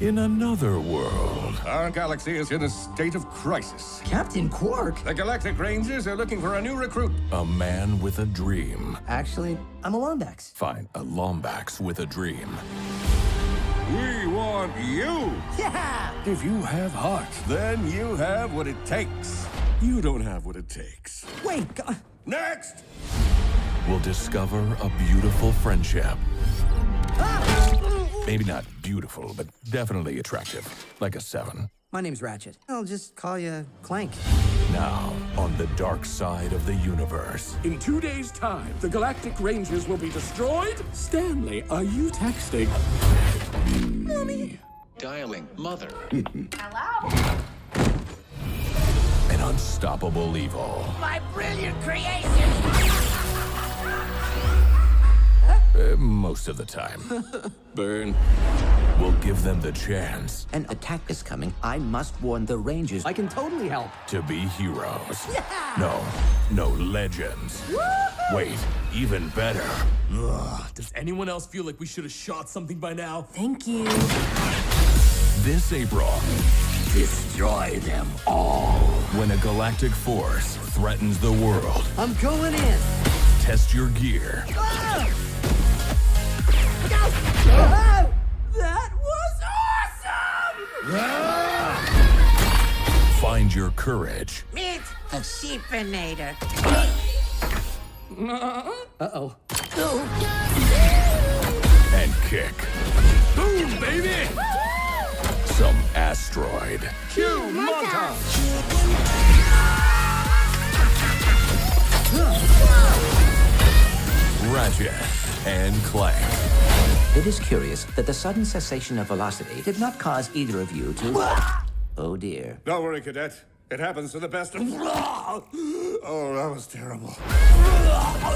in another world. Our galaxy is in a state of crisis. Captain Quark? The Galactic Rangers are looking for a new recruit. A man with a dream. Actually, I'm a Lombax. Fine, a Lombax with a dream. We want you. Yeah! If you have heart, then you have what it takes. You don't have what it takes. Wait, Next! Will discover a beautiful friendship. Maybe not beautiful, but definitely attractive. Like a 7. my name's Ratchet. I'll just call you Clank. Now, on the dark side of the universe. In 2 days' time, the Galactic Rangers will be destroyed? Stanley, are you texting? Mommy. Dialing mother. Hello? An unstoppable evil. My brilliant creation! Most of the time. Burn. We'll give them the chance An attack is coming. I must warn the Rangers. I can totally help. to be heroes. Yeah! No legends. Wait, even better. Does anyone else feel like we should have shot something by now? Thank you. This April, Destroy them all. when a galactic force threatens the world, I'm going in. test your gear. Ah! That was awesome! Find your courage Meet the sheepinator. Uh-oh. and kick Boom, baby! some asteroid. Cue montage! Ratchet and Clank. It is curious that the sudden cessation of velocity did not cause either of you to... Oh, dear. Don't worry, Cadet. It happens to the best of... Oh, that was terrible.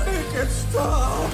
Make it stop!